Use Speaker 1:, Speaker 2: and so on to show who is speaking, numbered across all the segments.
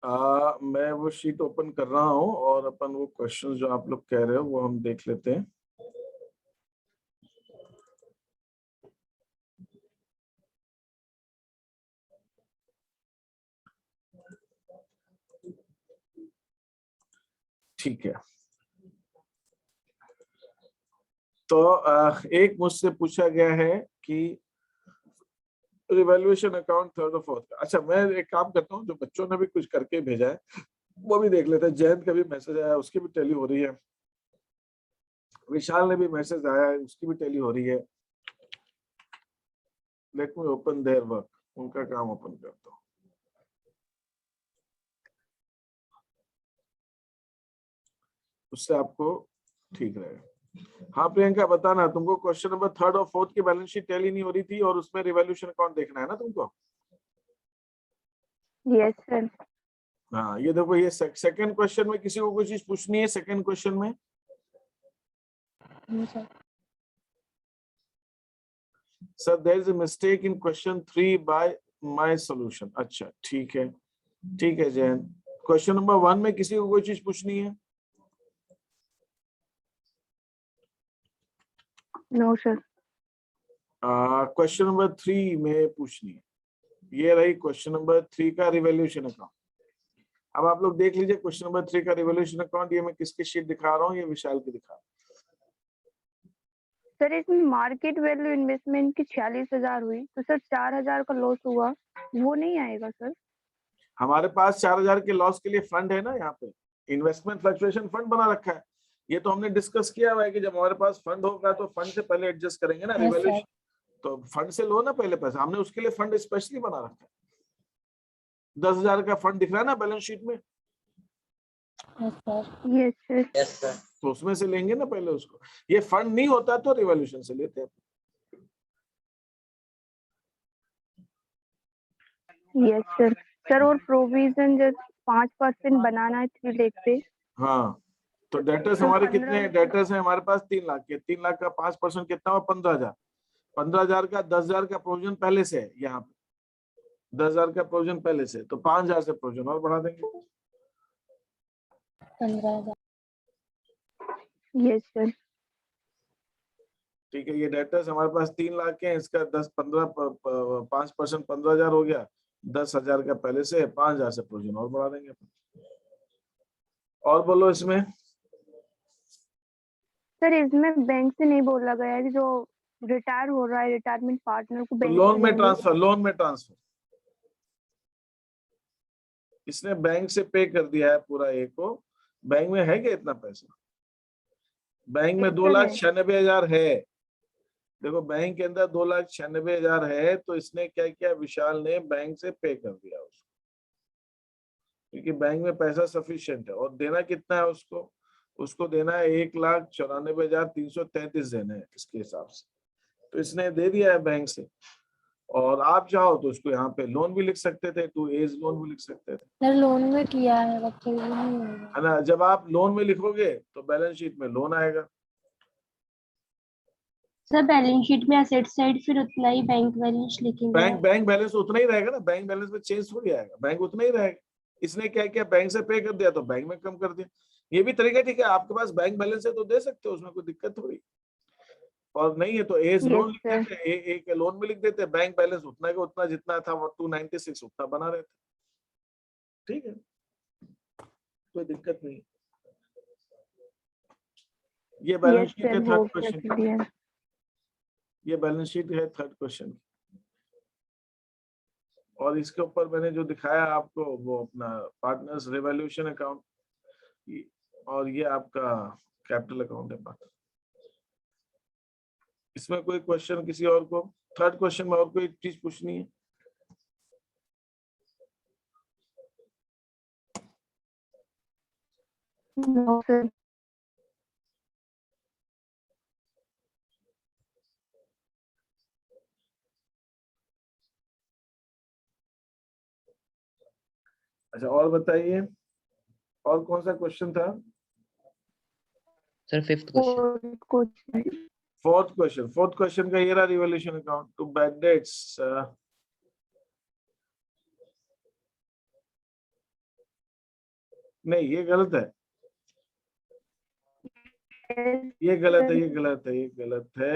Speaker 1: मैं वो sheet open कर रहा हूँ और अपन वो क्वेश्चन जो आप लोग कह रहे हो वो हम देख लेते हैं। ठीक है, तो एक मुझसे पूछा गया है कि रिवैल्यूएशन अकाउंट थर्ड और फोर्थ का। अच्छा, मैं एक काम करता हूँ, जो बच्चों ने भी कुछ करके भेजा है वो भी देख लेते हैं। जयंत का भी मैसेज आया, उसकी भी टैली हो रही है। विशाल ने भी मैसेज आया है, उसकी भी टैली हो रही है। Let me open their work, उनका काम ओपन करता हूँ। उससे आपको ठीक रहेगा। हाँ प्रियंका, बताना, तुमको क्वेश्चन नंबर थर्ड और फोर्थ की बैलेंस शीट टैली नहीं हो रही थी और उसमें रिवैल्यूएशन अकाउंट देखना है ना तुमको?
Speaker 2: Yes sir.
Speaker 1: हाँ, ये देखो, ये सेकंड क्वेश्चन में किसी को कोई चीज पूछनी है? सेकंड क्वेश्चन में sir, there is a mistake in question 3 by my solution. अच्छा ठीक है, ठीक है जैन। क्वेश्चन नंबर 1 में किसी को कोई चीज पूछनी है?
Speaker 2: No sir.
Speaker 1: क्वेश्चन नंबर 3 में पूछनी है। ये रही क्वेश्चन नंबर 3 का रिवैल्यूएशन अकाउंट। अब आप लोग देख लीजिए क्वेश्चन नंबर 3 का रिवैल्यूएशन अकाउंट। ये मैं किसकी शीट दिखा रहा हूँ? ये विशाल की दिखा रहा हूँ।
Speaker 2: सर इसमें मार्केट वैल्यू इन्वेस्टमेंट की 46,000 हुई, तो सर 4,000 का लॉस हुआ, वो नहीं आएगा सर?
Speaker 1: हमारे पास 4,000 के लॉस के लिए फंड है ना, यहाँ पे इन्वेस्टमेंट फ्लक्चुएशन फंड बना रखा है। ये तो हमने डिस्कस किया हुआ है कि जब हमारे पास फंड होगा तो फंड से पहले एडजस्ट करेंगे ना रिवैल्यूएशन। तो फंड से लो ना पहले पैसा, हमने उसके लिए फंड स्पेशली बना रखा है। 10,000 का फंड दिख रहा है ना बैलेंस शीट में?
Speaker 2: Yes sir.
Speaker 1: तो उसमें से लेंगे ना पहले उसको। ये फंड नहीं होता तो रिवॉल्यूशन से लेते हैं।
Speaker 2: Yes sir. सर और प्रोविजन जब 5% बनाना है 3 लाख पे।
Speaker 1: हाँ, तो डेटर्स
Speaker 2: तो
Speaker 1: हमारे
Speaker 2: 15
Speaker 1: कितने डेटर्स हैं हमारे पास? 3 लाख के। 3 लाख का 5% कितना हुआ? 15,000। 15,000 का 10,000 का प्रोविजन पहले से है यहाँ पे। 10,000 का प्रोविजन पहले से, तो 5,000 से प्रोविजन और बढ़ा देंगे।
Speaker 2: 15,000। Yes sir.
Speaker 1: ठीक है, ये डेटर्स हमारे पास 3 लाख के हैं। इसका 5% 15,000 हो गया। 10,000 का पहले से, 5,000 से प्रोविजन और बढ़ा देंगे। और बोलो इसमें।
Speaker 2: सर इसमें बैंक से नहीं बोला गया है कि जो रिटायर हो रहा है रिटायरमेंट पार्टनर को
Speaker 1: तो
Speaker 2: बैंक
Speaker 1: लोन
Speaker 2: से
Speaker 1: में
Speaker 2: देंगे।
Speaker 1: ट्रांसफर, लोन में ट्रांसफर। इसने बैंक से पे कर दिया है पूरा ए को। बैंक में है क्या इतना पैसा? बैंक में
Speaker 2: यस सर है।
Speaker 1: 2,96,000 है। देखो बैंक के अंदर 2,96,000 है, तो इसने क्या किया? विशाल ने बैंक से पे कर दिया उसको, क्योंकि बैंक में पैसा सफिशिएंट है। और देना कितना है उसको? उसको देना है 1,94,333 देने हैं इसके हिसाब से। तो इसने दे दिया है बैंक से। और आप चाहो तो उसको यहाँ पे लोन भी लिख सकते थे, टू एज लोन भी लिख सकते थे।
Speaker 2: सर लोन में किया है, बच्चे नहीं होगा
Speaker 1: है ना? जब आप लोन में लिखोगे तो बैलेंस शीट में लोन आएगा।
Speaker 2: सर। बैलेंस शीट में एसेट साइड फिर उतना ही बैंक बैलेंस लिखेंगे।
Speaker 1: बैंक बैलेंस उतना ही रहेगा ना, बैंक बैलेंस में चेंज थोड़ी आएगा, बैंक उतना ही रहेगा। इसने क्या किया? बैंक से पे कर दिया तो बैंक में कम कर दिया। ये भी तरीका ठीक है, आपके पास बैंक बैलेंस है तो दे सकते हो, उसमें कोई दिक्कत थोड़ी। और नहीं है तो एज लोन लिख देते हैं, एक लोन में लिख देते हैं, बैंक बैलेंस उतना का उतना जितना था 296 उतना बना रहता। ठीक है, कोई दिक्कत नहीं। ये बैलेंस शीट है थर्ड क्वेश्चन। ये बैलेंस शीट है थर्ड क्वेश्चन। और इसके ऊपर मैंने जो दिखाया आपको वो अपना पार्टनर्स रिवैल्यूएशन अकाउंट, और ये आपका कैपिटल अकाउंट है बात। इसमें कोई क्वेश्चन किसी और को? थर्ड क्वेश्चन में और कोई चीज पूछनी है?
Speaker 2: No sir.
Speaker 1: अच्छा, और बताइए, और कौन सा क्वेश्चन था?
Speaker 3: Sir fifth question.
Speaker 1: Fourth question का ये रहा, revaluation account to bad debts. नहीं ये गलत है, ये गलत है, ये गलत है, ये गलत है।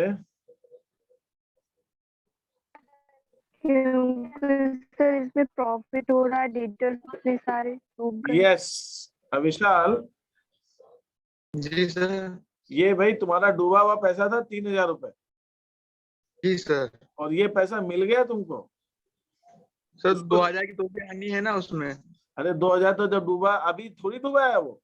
Speaker 2: क्योंकि सर इसमें प्रॉफिट हो रहा है, डेटर्स इतने सारे डूब गए।
Speaker 1: यस अविशाल,
Speaker 4: जी सर।
Speaker 1: ये भाई तुम्हारा डूबा हुआ पैसा था 3,000 रुपए,
Speaker 4: जी सर।
Speaker 1: और ये पैसा मिल गया तुमको।
Speaker 4: सर
Speaker 1: उसको-
Speaker 4: 2000 की टोपी आनी है ना उसमें।
Speaker 1: अरे 2,000 तो जब डूबा, अभी थोड़ी डूबा है वो,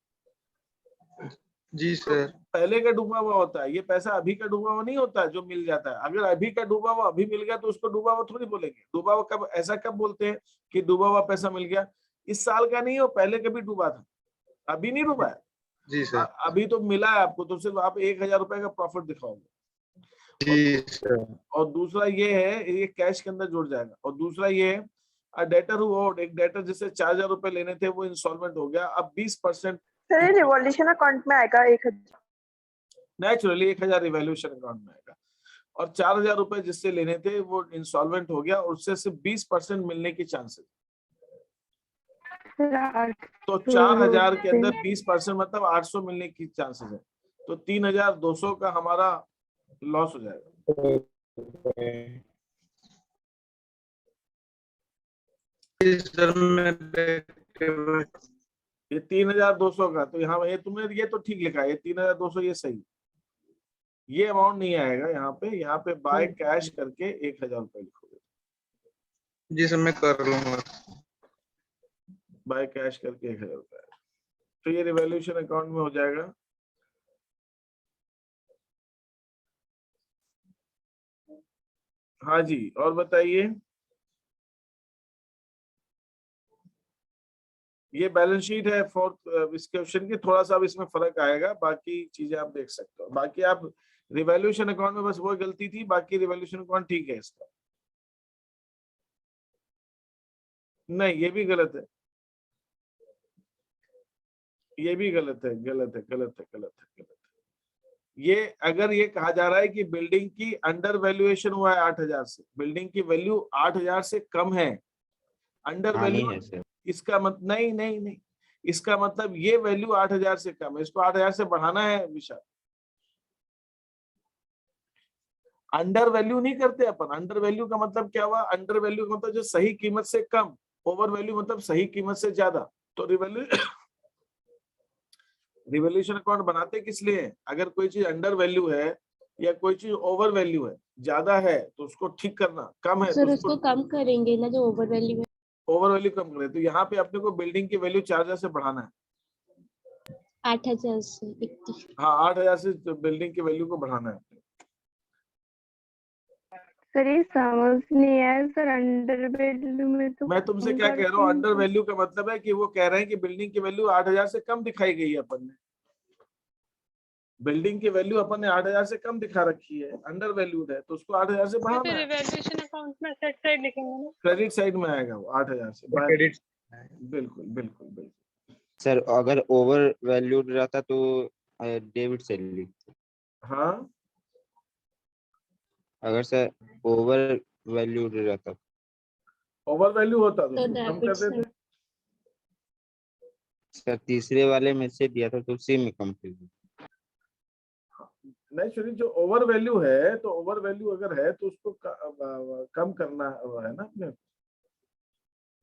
Speaker 4: जी सर।
Speaker 1: पहले का डूबा हुआ होता है। ये पैसा अभी का डूबा हुआ नहीं होता है जो मिल जाता है। अगर अभी का डूबा हुआ अभी मिल गया तो उसको डूबा हुआ थोड़ी बोलेंगे। डूबा हुआ कब, ऐसा कब बोलते हैं कि डूबा हुआ पैसा मिल गया? इस साल का नहीं हो, पहले कभी डूबा था, अभी नहीं डूबा है।
Speaker 4: जी सर।
Speaker 1: अभी तो मिला है आपको, तो सिर्फ आप 1,000 रुपए का प्रॉफिट दिखाओगे।
Speaker 4: जी सर।
Speaker 1: और दूसरा ये है, ये कैश के अंदर जुड़ जाएगा। और दूसरा ये है डेटर हु ओड, एक डेटर जिससे 4,000 रुपए लेने थे वो इंस्टॉलमेंट हो गया, अब 20%
Speaker 3: सर ये रिवॉल्यूशन अकाउंट में आएगा 1,000।
Speaker 1: नेचुरली 1,000 रिवैल्यूएशन अकाउंट में आएगा। और 4,000 रुपए जिससे लेने थे वो इंस्टॉलमेंट हो गया, और उससे सिर्फ 20% मिलने की चांसेस। तो 4,000 के अंदर 20% मतलब 800 मिलने की चांसेस है। तो 3,200 का हमारा लॉस हो जाएगा।
Speaker 4: जी सर मैं
Speaker 1: ये 3,200 का, तो यहाँ ये तुमने ये तो ठीक लिखा है, ये 3,200 ये सही। ये अमाउंट नहीं आएगा यहाँ पे। यहाँ पे बाय कैश करके 1,000 रुपए लिखोगे।
Speaker 4: जी सर मैं कर लूंगा।
Speaker 1: बाय कैश करके 1,000 रुपए, तो ये रिवैल्यूएशन अकाउंट में हो जाएगा। हाँ जी, और बताइए। ये बैलेंस शीट है फोर्थ इस क्वेश्चन की। थोड़ा सा अब इसमें फर्क आएगा, बाकी चीजें आप देख सकते हो। बाकी आप रिवैल्यूएशन अकाउंट में बस वो गलती थी, बाकी रिवैल्यूएशन अकाउंट ठीक है इसका। नहीं ये भी गलत है, ये भी गलत है, गलत है, गलत है, गलत है, गलत है। ये अगर ये कहा जा रहा है कि बिल्डिंग की अंडर वैल्यूएशन हुआ है 8,000 से, बिल्डिंग की वैल्यू 8,000 से कम है, अंडर वैल्यू,
Speaker 5: है सर।
Speaker 1: इसका मतलब नहीं नहीं नहीं, इसका मतलब ये वैल्यू 8,000 से कम है, इसको 8,000 से बढ़ाना है विशाल। अंडर वैल्यू नहीं करते अपन। अंडर वैल्यू का मतलब क्या हुआ? अंडर वैल्यू का मतलब जो सही कीमत से कम, ओवर वैल्यू मतलब सही कीमत से ज्यादा। तो रिवैल्यूएशन अकाउंट बनाते किस लिए हैं? अगर कोई चीज अंडर वैल्यू है या कोई चीज ओवर वैल्यू है, ज्यादा है तो उसको ठीक करना, कम है
Speaker 6: सर
Speaker 1: तो
Speaker 6: उसको कम करेंगे ना, जो ओवर वैल्यू है।
Speaker 1: ओवर वैल्यू कम करें। तो यहाँ पे अपने को बिल्डिंग की वैल्यू 4,000 से बढ़ाना है।
Speaker 6: 8,000 से 21।
Speaker 1: हाँ 8,000 से बिल्डिंग की वैल्यू को बढ़ाना है।
Speaker 2: सर ये समझ नहीं आया सर, अंडर वैल्यू में तो
Speaker 1: मैं तुमसे क्या कह रहा हूँ? अंडर वैल्यू का मतलब है कि वो कह रहे हैं कि बिल्डिंग की वैल्यू 8,000 से कम दिखाई गई है अपन ने। बिल्डिंग की वैल्यू अपन ने 8,000 से कम दिखा रखी है, अंडर वैल्यूड है, तो उसको 8,000 से बढ़ाना है।
Speaker 7: रिवैल्यूएशन अकाउंट में सेट साइड लिखेंगे ना,
Speaker 1: क्रेडिट साइड में आएगा वो 8,000 से।
Speaker 4: क्रेडिट।
Speaker 1: बिल्कुल बिल्कुल बिल्कुल।
Speaker 5: सर अगर ओवर वैल्यूड रहता तो डेबिट से लिख।
Speaker 1: हाँ
Speaker 5: अगर सर ओवर वैल्यूड रहता
Speaker 1: ओवर वैल्यू होता तो
Speaker 6: तो
Speaker 1: उसको कम कर
Speaker 6: डेबिट
Speaker 1: देते।
Speaker 5: सर, तीसरे वाले में से दिया था तो उसी में कम कर दिया।
Speaker 1: नहीं सुनिए, जो ओवर वैल्यू है तो ओवर वैल्यू अगर है तो उसको कम करना है ना अपने।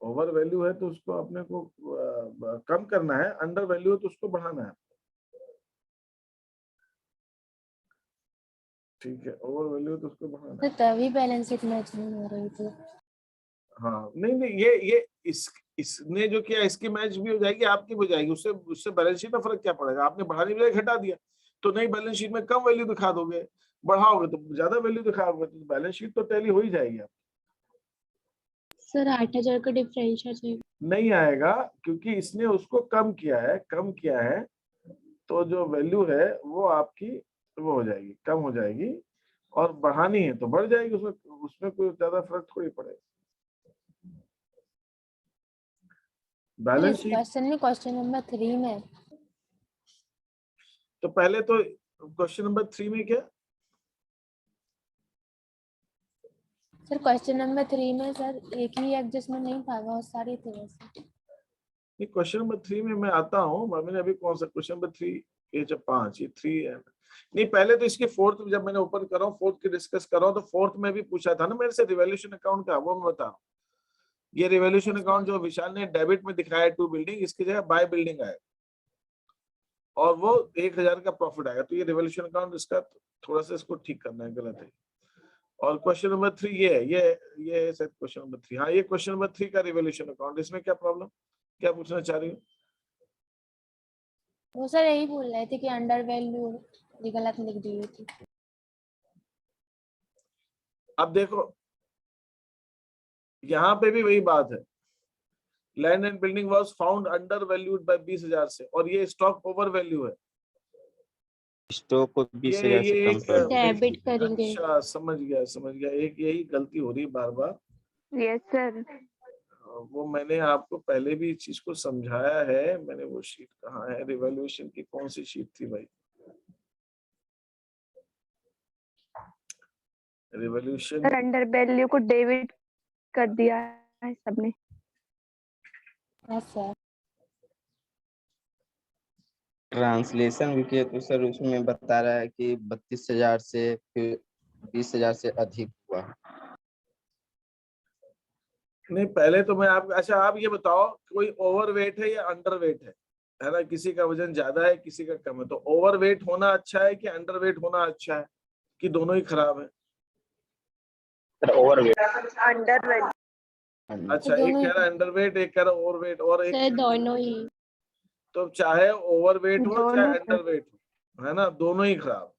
Speaker 1: ओवर वैल्यू है तो उसको अपने को कम करना है, अंडर वैल्यू है तो उसको बढ़ाना है। ठीक है, ओवर वैल्यू है तो उसको बढ़ाना है।
Speaker 6: तो तभी बैलेंस शीट मैच नहीं हो रही थी।
Speaker 1: हाँ नहीं नहीं, ये इसने जो किया इसकी मैच भी हो जाएगी, आपकी भी हो जाएगी। उससे उससे बैलेंस शीट में फर्क क्या पड़ेगा? आपने बढ़ाने बजाय घटा दिया, तो नई बैलेंस शीट में कम वैल्यू दिखा दोगे, बढ़ाओगे तो ज्यादा वैल्यू दिखाओगे, तो बैलेंस शीट तो टैली हो ही जाएगी। आप
Speaker 6: सर 8,000 का डिफरेंस है।
Speaker 1: नहीं आएगा क्योंकि इसने उसको कम किया है, कम किया है, तो जो वैल्यू है वो आपकी वो हो जाएगी, कम हो जाएगी। और बढ़ानी है तो बढ़ जाएगी, उसमें कोई ज्यादा फर्क थोड़ी पड़ेगा। बैलेंस शीट
Speaker 6: क्वेश्चन नंबर 3 में।
Speaker 1: तो पहले तो क्वेश्चन नंबर 3 में क्या?
Speaker 6: सर क्वेश्चन नंबर 3 में सर एक ही एडजस्टमेंट नहीं था, बहुत सारे थे वैसे।
Speaker 1: ये क्वेश्चन नंबर 3 में मैं आता हूँ। मैंने अभी कौन सा क्वेश्चन नंबर 3, ये जब 5, ये 3 है नहीं, पहले तो इसकी फोर्थ जब मैंने ओपन कर रहा हूँ, फोर्थ की डिस्कस कर रहा हूँ, तो फोर्थ में भी पूछा था ना मेरे से रिवॉल्यूशन अकाउंट का, वो मैं बता रहा हूँ। ये रिवॉल्यूशन अकाउंट जो विशाल ने डेबिट में दिखाया है 2 बिल्डिंग, इसकी जगह बाय बिल्डिंग आएगा और वो 1000 का प्रॉफिट आएगा। तो ये रिवॉल्यूशन अकाउंट इसका थोड़ा सा इसको ठीक करना है, गलत है। और क्वेश्चन नंबर 3 ये है, ये शायद क्वेश्चन नंबर 3, हाँ ये क्वेश्चन नंबर 3 का रिवॉल्यूशन अकाउंट, इसमें क्या प्रॉब्लम, क्या पूछना चाह रही हूँ?
Speaker 6: वो सर यही बोल रहे थे कि अंडर वैल्यू ये गलत लिख दी हुई थी।
Speaker 1: अब देखो यहाँ पे भी वही बात है, land and building was found under valued bye 20,000 से, और ये स्टॉक ओवर वैल्यू है।
Speaker 5: स्टॉक को 20,000 से कम कर दो।
Speaker 6: डेबिट करेंगे।
Speaker 1: अच्छा समझ गया, एक यही गलती हो रही है बार बार।
Speaker 2: Yes sir.
Speaker 1: वो मैंने आपको पहले भी इस चीज को समझाया है। मैंने वो शीट कहाँ है, रिवैल्यूएशन की कौन सी शीट थी भाई? रिवॉल्यूशन
Speaker 2: सर अंडर वैल्यू को डेबिट कर दिया है सबने।
Speaker 6: हाँ सर।
Speaker 5: ट्रांसलेशन भी किया तो सर उसमें बता रहा है कि 32,000 से फिर 20,000 से अधिक हुआ।
Speaker 1: नहीं, पहले तो मैं आप, अच्छा आप ये बताओ कोई ओवरवेट है या अंडरवेट है ना? किसी का वजन ज्यादा है, किसी का कम है, तो ओवरवेट होना अच्छा है कि अंडरवेट होना अच्छा है, कि दोनों ही खराब है?
Speaker 3: Under value.
Speaker 1: अच्छा, एक कह रहा है अंडरवेट, एक कह रहा है ओवरवेट, और एक
Speaker 6: सर दोनों ही।
Speaker 1: तो चाहे ओवरवेट हो
Speaker 2: दोनों
Speaker 1: चाहे
Speaker 2: सर।
Speaker 1: अंडरवेट हो, है ना, दोनों ही खराब।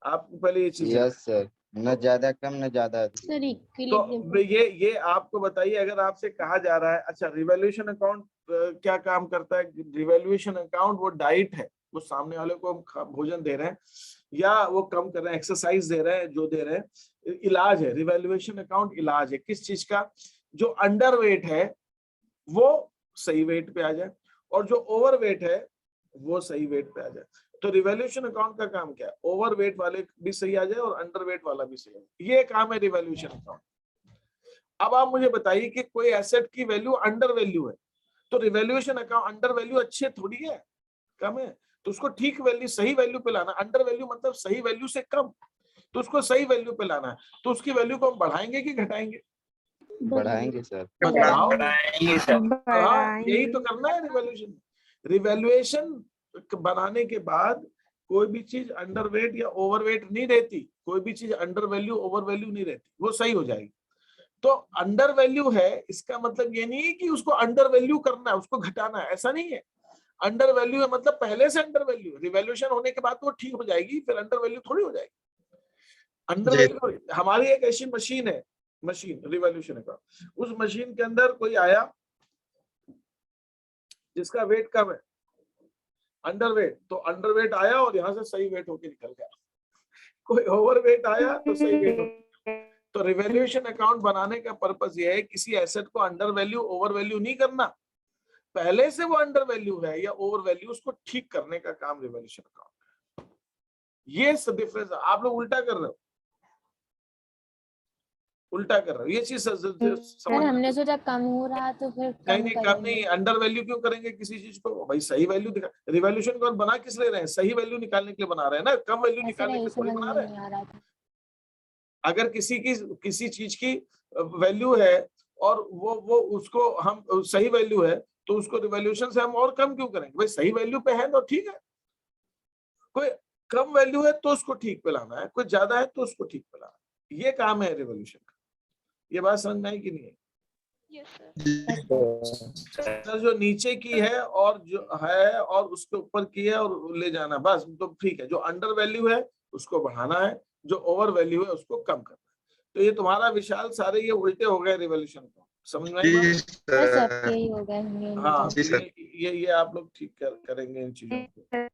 Speaker 1: आपको पहले ये चीज,
Speaker 5: यस सर, न ज्यादा कम न ज्यादा अधिक।
Speaker 6: सर
Speaker 1: तो ये आपको बताइए, अगर आपसे कहा जा रहा है, अच्छा रिवैल्यूएशन अकाउंट क्या काम करता है? रिवैल्यूएशन अकाउंट वो डाइट है, वो सामने वाले को हम भोजन दे रहे हैं या वो कम कर रहे हैं, एक्सरसाइज दे रहे हैं, जो दे रहे हैं, इलाज है। रिवैल्यूएशन अकाउंट इलाज है किस चीज का? जो अंडर वेट है वो सही वेट पे आ जाए, और जो ओवर वेट है वो सही वेट पे आ जाए। तो रिवैल्यूएशन अकाउंट का काम क्या है? ओवर वेट वाले भी सही आ जाए और अंडर वेट वाला भी सही आ जाए, ये काम है रिवैल्यूएशन अकाउंट। अब आप मुझे बताइए कि कोई एसेट की वैल्यू अंडर वैल्यू है, तो रिवैल्यूएशन अकाउंट, अंडर वैल्यू अच्छी थोड़ी है, कम है, तो उसको ठीक वैल्यू, सही वैल्यू पे लाना। अंडर वैल्यू मतलब सही वैल्यू से कम, तो उसको सही वैल्यू पे लाना है। तो उसकी वैल्यू को हम बढ़ाएंगे कि घटाएंगे?
Speaker 5: बढ़ाएंगे सर।
Speaker 1: बताओ। हाँ, यही
Speaker 2: बढ़ाएंगे।
Speaker 1: तो करना है रिवैल्यूएशन। रिवैल्यूएशन बनाने के बाद कोई भी चीज अंडरवेट या ओवरवेट नहीं रहती, कोई भी चीज अंडर वैल्यू ओवर वैल्यू नहीं रहती, वो सही हो जाएगी। तो अंडर वैल्यू है, इसका मतलब ये नहीं है कि उसको अंडर वैल्यू करना है, उसको घटाना है, ऐसा नहीं है। अंडर वैल्यू है मतलब पहले से अंडर वैल्यू, रिवैल्यूएशन होने के बाद तो ठीक हो जाएगी, फिर अंडर वैल्यू थोड़ी हो जाएगी। अंडर वैल्यू, हमारी एक ऐसी मशीन है, मशीन रिवॉल्यूशन का, उस मशीन के अंदर कोई आया जिसका वेट कम है, अंडर वेट, तो अंडर वेट आया और यहाँ से सही वेट होके निकल गया। कोई ओवर वेट आया तो सही वेट हो। तो रिवैल्यूएशन अकाउंट बनाने का पर्पस ये है, किसी एसेट को अंडर वैल्यू ओवर वैल्यू नहीं करना, पहले से वो अंडर वैल्यू है या ओवर वैल्यू, उसको ठीक करने का काम रिवैल्यूएशन अकाउंट। ये डिफरेंस, आप लोग उल्टा कर रहे हो, उल्टा कर रहे हो, ये चीज
Speaker 6: सर हमने सोचा कम हो रहा तो फिर
Speaker 1: नहीं
Speaker 6: कम
Speaker 1: नहीं, कम
Speaker 6: करेंगे।
Speaker 1: नहीं, अंडर वैल्यू क्यों करेंगे किसी चीज को? भाई सही वैल्यू दिखा, रिवैल्यूएशन को बना किस ले रहे हैं? सही वैल्यू निकालने के लिए बना रहे हैं ना, कम वैल्यू
Speaker 6: ऐसे
Speaker 1: निकालने के
Speaker 6: नहीं
Speaker 1: लिए थोड़ी
Speaker 6: समझ
Speaker 1: बना
Speaker 6: में
Speaker 1: रहे हैं।
Speaker 6: नहीं आ रहा था।
Speaker 1: अगर किसी चीज की वैल्यू है और वो उसको हम सही वैल्यू है, तो उसको रिवैल्यूएशन से हम और कम क्यों करेंगे? भाई सही वैल्यू पे है तो ठीक है। कोई कम वैल्यू है तो उसको ठीक पे लाना है, कोई ज्यादा है तो उसको ठीक पे लाना है, ये काम है रिवॉल्यूशन का। ये बात समझ में आई कि नहीं है? सर जो नीचे की है और जो है और उसके ऊपर की है और ले जाना, बस तो ठीक है। जो अंडर वैल्यू है उसको बढ़ाना है, जो ओवर वैल्यू है उसको कम करना है। तो ये तुम्हारा विशाल सारे ये उल्टे हो गए रिवॉल्यूशन को, समझ में आई बात?
Speaker 6: बस अब यही हो गया होंगे।
Speaker 1: हाँ,
Speaker 4: जी सर।
Speaker 1: ये आप लोग ठीक करेंगे इन चीजों को।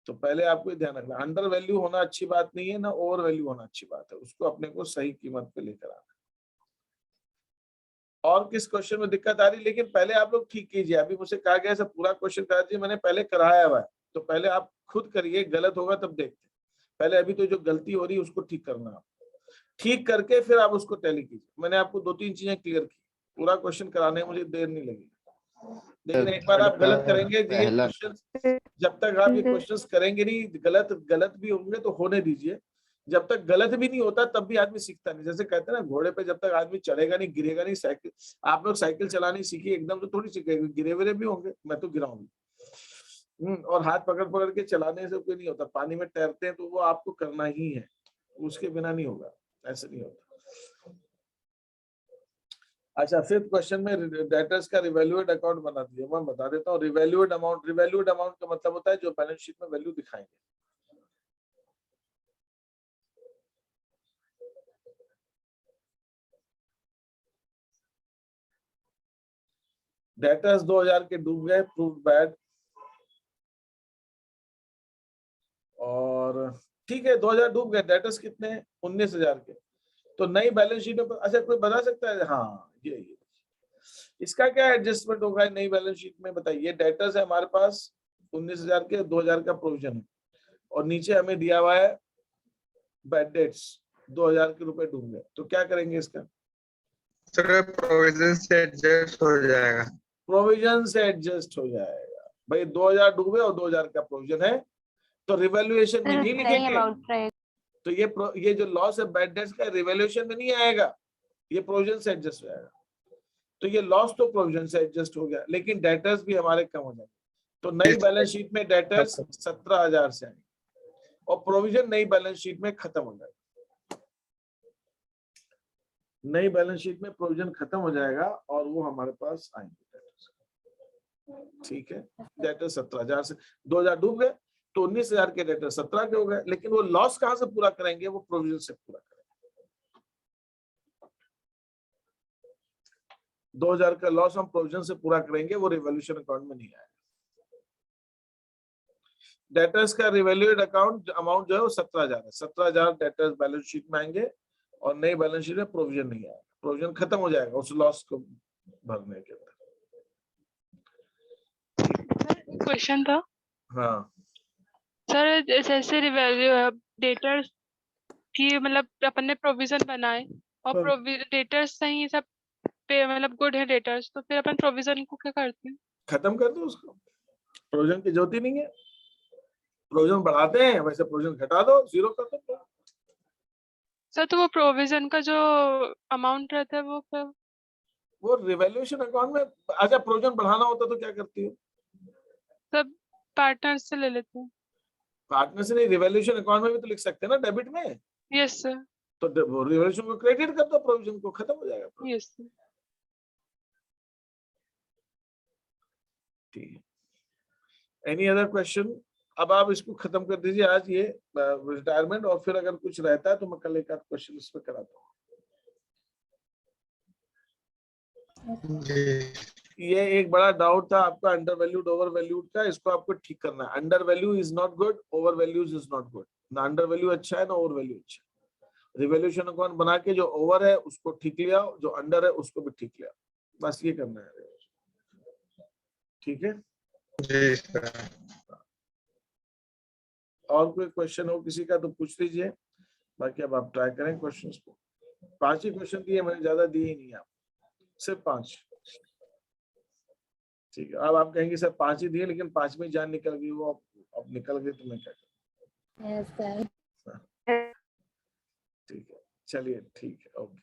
Speaker 1: तो पहले आपको ये ध्यान रखना, अंडर वैल्यू होना अच्छी बात नहीं है, ना ओवर वैल्यू होना अच्छी बात है, उसको अपने को सही कीमत पे लेकर आना। और किस क्वेश्चन में दिक्कत आ रही? लेकिन पहले आप लोग ठीक कीजिए, अभी मुझसे कहा गया सब पूरा क्वेश्चन करा दीजिए, मैंने पहले कराया हुआ है, तो पहले आप खुद करिए, गलत होगा तब देखते। पहले अभी तो जो गलती हो रही है उसको ठीक करना, आप ठीक करके फिर आप उसको टैली कीजिए। मैंने आपको 2-3 चीजें क्लियर की, पूरा क्वेश्चन कराने में मुझे देर नहीं लगी, लेकिन एक बार आप गलत करेंगे तो ये
Speaker 5: पहला
Speaker 1: क्वेश्चन, जब तक आप ये क्वेश्चंस करेंगे नहीं, गलत भी होंगे तो होने दीजिए। जब तक गलत भी नहीं होता तब भी आदमी सीखता नहीं। जैसे कहते हैं ना, घोड़े पे जब तक आदमी चढ़ेगा नहीं, गिरेगा नहीं। साइकिल, आप लोग साइकिल चलानी सीखी एकदम तो थोड़ी सीखेंगे, गिरे विरे भी होंगे, मैं तो गिरा हूँ। और हाथ पकड़ पकड़ के चलाने से कोई नहीं होता। पानी में तैरते हैं तो वो आपको करना ही है, उसके बिना नहीं होगा, ऐसे नहीं होता। अच्छा, फिफ्थ क्वेश्चन में डेटर्स का रिवैल्यूएट अकाउंट बना दिया। मैं बता देता हूँ रिवैल्यूएट अमाउंट का मतलब होता है जो बैलेंस शीट में वैल्यू दिखाएंगे। डेटर्स 2000 के डूब गए, प्रूव्ड बैड। और ठीक है, 2000 डूब गए, डेटर्स कितने हैं? 19,000 के। तो नई बैलेंस शीट में, अच्छा कोई बता सकता है? हाँ, ये इसका क्या एडजस्टमेंट होगा नई बैलेंस शीट में, बताइए। डेटर्स है हमारे पास 19,000 के, 2000 का प्रोविजन है, और नीचे हमें दिया हुआ है बैड डेट्स 2000 के रुपए डूब गए। तो क्या करेंगे इसका?
Speaker 4: सर प्रोविजन से एडजस्ट हो जाएगा।
Speaker 1: प्रोविजन से एडजस्ट हो जाएगा भाई। 2000 डूबे और 2000 का प्रोविजन है, तो रिवैल्यूएशन में नहीं लिखेंगे। तो ये जो लॉस है बैड डेट्स का, रिवैल्यूएशन में नहीं आएगा, ये प्रोविजन से एडजस्ट हो जाएगा। तो ये लॉस तो प्रोविजन से एडजस्ट हो गया, लेकिन डेटर्स भी हमारे कम हो जाएंगे। तो नई बैलेंस शीट में डेटर्स 17,000 से आएंगे, और प्रोविजन नई बैलेंस शीट में खत्म हो जाएगा। नई बैलेंस शीट में प्रोविजन खत्म हो जाएगा और वो हमारे पास आएंगे। ठीक है, डेटर्स 17,000 से 2000 डूब गए, तो 19,000 के डेटर 17 के हो गए। लेकिन वो लॉस कहां से पूरा करेंगे? वो प्रोविजन से पूरा करेंगे। 2000 का लॉस हम प्रोविजन से पूरा करेंगे, वो रिवैल्यूएशन अकाउंट में नहीं आएगा। डेटर्स का रिवैल्यूएट अकाउंट अमाउंट जो है वो 17,000 है। 17,000 डेटर्स बैलेंस शीट में आएंगे, और नई बैलेंस शीट में प्रोविजन नहीं आएगा। प्रोविजन खत्म हो जाएगा उस लॉस को भरने के अंदर।
Speaker 7: क्वेश्चन था
Speaker 1: हाँ
Speaker 7: सर, जैसे रिवैल्यू डेटर्स की, मतलब अपन ने प्रोविजन बनाए और डेटर्स सही सब पे मतलब गुड है डेटर्स, तो फिर अपन प्रोविजन को क्या करते हैं?
Speaker 1: खत्म कर दो उसको, प्रोविजन की जरूरत ही नहीं है। प्रोविजन बढ़ाते हैं, वैसे प्रोविजन घटा दो, जीरो कर दो।
Speaker 7: सर तो वो प्रोविजन का जो अमाउंट रहता है वो फिर
Speaker 1: वो रिवैल्यूएशन अकाउंट में, अच्छा प्रोविजन बढ़ाना होता तो क्या करती हो?
Speaker 7: सब पार्टनर से ले लेते हैं।
Speaker 1: पार्टनर से नहीं, रिवैल्यूएशन अकाउंट में भी तो लिख सकते हैं ना, डेबिट में।
Speaker 7: Yes sir.
Speaker 1: तो रिवैल्यूएशन को क्रेडिट कर दो, प्रोविजन को, खत्म हो जाएगा।
Speaker 7: Yes sir.
Speaker 1: ठीक है, एनी अदर क्वेश्चन? अब आप इसको खत्म कर दीजिए आज, ये रिटायरमेंट, और फिर अगर कुछ रहता है तो मैं कल एक आध क्वेश्चन इस पे कराता हूँ। ये एक बड़ा डाउट था आपका अंडर वैल्यूड ओवर वैल्यूड का, इसको आपको ठीक करना है। Under value is not good, over values is not good. ना अंडर वैल्यू अच्छा है ना ओवर वैल्यू अच्छा है। रिवैल्यूएशन अकाउंट बना के जो ओवर है उसको ठीक लिया, जो अंडर है उसको भी ठीक लिया, बस ये करना है। ठीक है
Speaker 4: जी सर।
Speaker 1: और कोई क्वेश्चन हो किसी का तो पूछ लीजिए, बाकी अब आप ट्राई करें क्वेश्चंस को। 5 ही क्वेश्चन दिए मैंने, ज्यादा दिए ही नहीं, आप सिर्फ 5। ठीक है, अब आप कहेंगे सर 5 ही दिए, लेकिन 5 में जान निकल गई, वो अब निकल गई तो मैं क्या करूं?
Speaker 6: Yes sir.
Speaker 1: ठीक है, चलिए ठीक है, ओके।